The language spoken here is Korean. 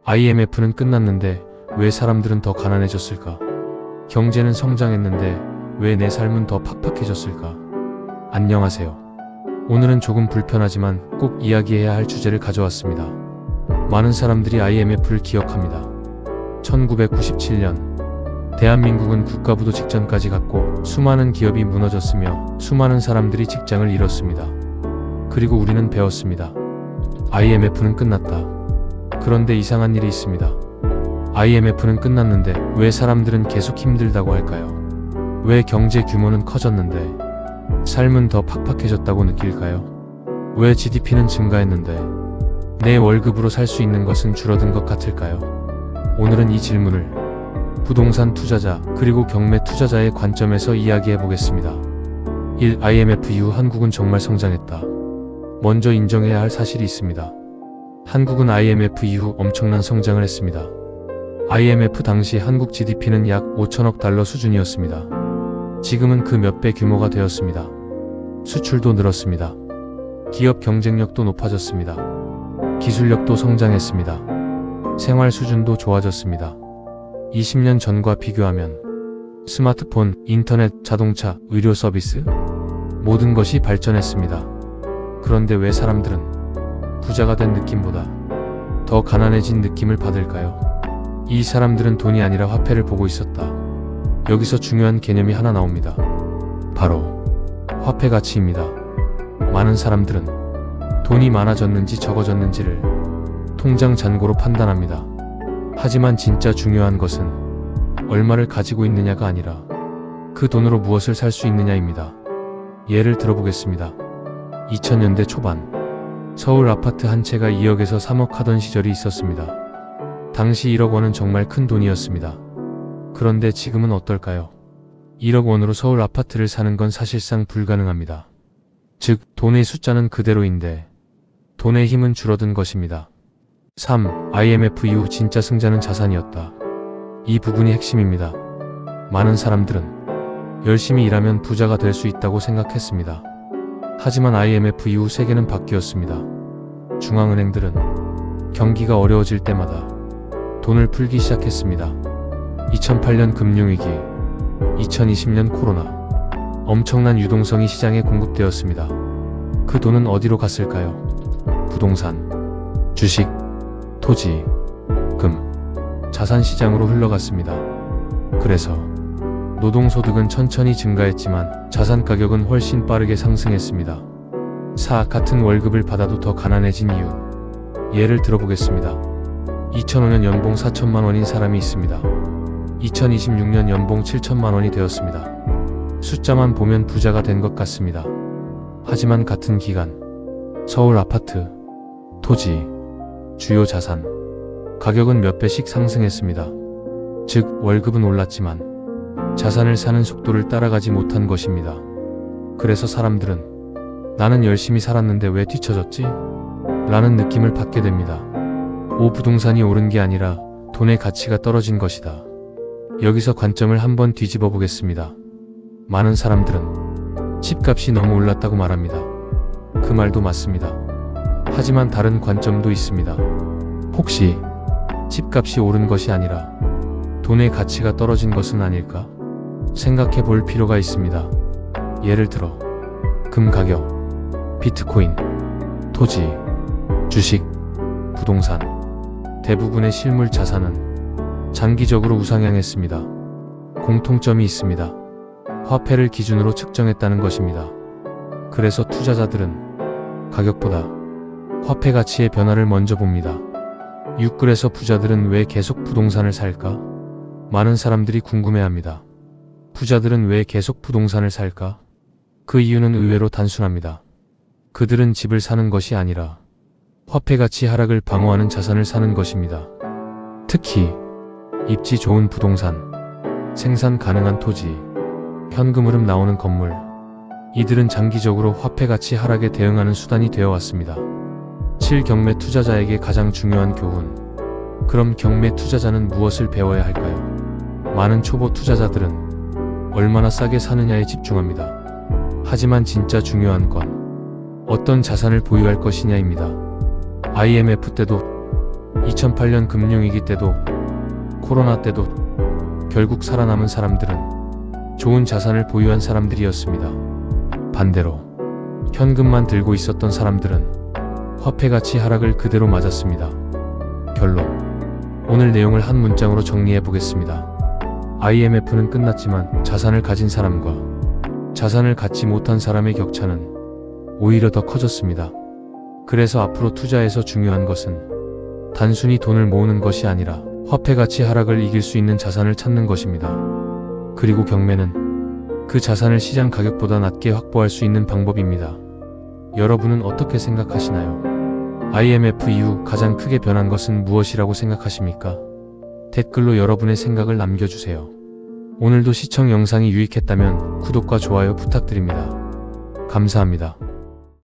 IMF는 끝났는데 왜 사람들은 더 가난해졌을까? 경제는 성장했는데 왜 내 삶은 더 팍팍해졌을까? 안녕하세요. 오늘은 조금 불편하지만 꼭 이야기해야 할 주제를 가져왔습니다. 많은 사람들이 IMF를 기억합니다. 1997년 대한민국은 국가부도 직전까지 갔고 수많은 기업이 무너졌으며 수많은 사람들이 직장을 잃었습니다. 그리고 우리는 배웠습니다. IMF는 끝났다. 그런데 이상한 일이 있습니다. IMF는 끝났는데 왜 사람들은 계속 힘들다고 할까요? 왜 경제 규모는 커졌는데 삶은 더 팍팍해졌다고 느낄까요? 왜 GDP는 증가했는데 내 월급으로 살 수 있는 것은 줄어든 것 같을까요? 오늘은 이 질문을 부동산 투자자 그리고 경매 투자자의 관점에서 이야기해 보겠습니다. 1. IMF 이후 한국은 정말 성장했다. 먼저 인정해야 할 사실이 있습니다. 한국은 IMF 이후 엄청난 성장을 했습니다. IMF 당시 한국 GDP는 약 5천억 달러 수준이었습니다. 지금은 그 몇 배 규모가 되었습니다. 수출도 늘었습니다. 기업 경쟁력도 높아졌습니다. 기술력도 성장했습니다. 생활 수준도 좋아졌습니다. 20년 전과 비교하면 스마트폰, 인터넷, 자동차, 의료 서비스 모든 것이 발전했습니다. 그런데 왜 사람들은 부자가 된 느낌보다 더 가난해진 느낌을 받을까요? 이 사람들은 돈이 아니라 화폐를 보고 있었다. 여기서 중요한 개념이 하나 나옵니다. 바로 화폐 가치입니다. 많은 사람들은 돈이 많아졌는지 적어졌는지를 통장 잔고로 판단합니다. 하지만 진짜 중요한 것은 얼마를 가지고 있느냐가 아니라 그 돈으로 무엇을 살 수 있느냐입니다. 예를 들어보겠습니다. 2000년대 초반 서울 아파트 한 채가 2억에서 3억 하던 시절이 있었습니다. 당시 1억 원은 정말 큰 돈이었습니다. 그런데 지금은 어떨까요? 1억 원으로 서울 아파트를 사는 건 사실상 불가능합니다. 즉, 돈의 숫자는 그대로인데 돈의 힘은 줄어든 것입니다. 3. IMF 이후 진짜 승자는 자산이었다. 이 부분이 핵심입니다. 많은 사람들은 열심히 일하면 부자가 될 수 있다고 생각했습니다. 하지만 IMF 이후 세계는 바뀌었습니다. 중앙은행들은 경기가 어려워질 때마다 돈을 풀기 시작했습니다. 2008년 금융위기, 2020년 코로나, 엄청난 유동성이 시장에 공급되었습니다. 그 돈은 어디로 갔을까요? 부동산, 주식, 토지, 금, 자산 시장으로 흘러갔습니다. 그래서 노동소득은 천천히 증가했지만 자산 가격은 훨씬 빠르게 상승했습니다. 4. 같은 월급을 받아도 더 가난해진 이유. 예를 들어보겠습니다. 2005년 연봉 4천만 원인 사람이 있습니다. 2026년 연봉 7천만 원이 되었습니다. 숫자만 보면 부자가 된 것 같습니다. 하지만 같은 기간 서울 아파트, 토지, 주요 자산 가격은 몇 배씩 상승했습니다. 즉, 월급은 올랐지만 자산을 사는 속도를 따라가지 못한 것입니다. 그래서 사람들은 나는 열심히 살았는데 왜 뒤처졌지? 라는 느낌을 받게 됩니다. 5. 부동산이 오른 게 아니라 돈의 가치가 떨어진 것이다. 여기서 관점을 한번 뒤집어 보겠습니다. 많은 사람들은 집값이 너무 올랐다고 말합니다. 그 말도 맞습니다. 하지만 다른 관점도 있습니다. 혹시 집값이 오른 것이 아니라 돈의 가치가 떨어진 것은 아닐까? 생각해 볼 필요가 있습니다. 예를 들어 금 가격, 비트코인, 토지, 주식, 부동산 대부분의 실물 자산은 장기적으로 우상향했습니다. 공통점이 있습니다. 화폐를 기준으로 측정했다는 것입니다. 그래서 투자자들은 가격보다 화폐 가치의 변화를 먼저 봅니다. 6. 그래서 부자들은 왜 계속 부동산을 살까? 많은 사람들이 궁금해합니다. 부자들은 왜 계속 부동산을 살까? 그 이유는 의외로 단순합니다. 그들은 집을 사는 것이 아니라 화폐 가치 하락을 방어하는 자산을 사는 것입니다. 특히 입지 좋은 부동산, 생산 가능한 토지, 현금 흐름 나오는 건물, 이들은 장기적으로 화폐 가치 하락에 대응하는 수단이 되어 왔습니다. 7. 경매 투자자에게 가장 중요한 교훈. 그럼 경매 투자자는 무엇을 배워야 할까요? 많은 초보 투자자들은 얼마나 싸게 사느냐에 집중합니다. 하지만 진짜 중요한 건 어떤 자산을 보유할 것이냐입니다. IMF 때도 2008년 금융위기 때도 코로나 때도 결국 살아남은 사람들은 좋은 자산을 보유한 사람들이었습니다. 반대로 현금만 들고 있었던 사람들은 화폐 가치 하락을 그대로 맞았습니다. 결론. 오늘 내용을 한 문장으로 정리해 보겠습니다. IMF는 끝났지만 자산을 가진 사람과 자산을 갖지 못한 사람의 격차는 오히려 더 커졌습니다. 그래서 앞으로 투자에서 중요한 것은 단순히 돈을 모으는 것이 아니라 화폐 가치 하락을 이길 수 있는 자산을 찾는 것입니다. 그리고 경매는 그 자산을 시장 가격보다 낮게 확보할 수 있는 방법입니다. 여러분은 어떻게 생각하시나요? IMF 이후 가장 크게 변한 것은 무엇이라고 생각하십니까? 댓글로 여러분의 생각을 남겨주세요. 오늘도 시청 영상이 유익했다면 구독과 좋아요 부탁드립니다. 감사합니다.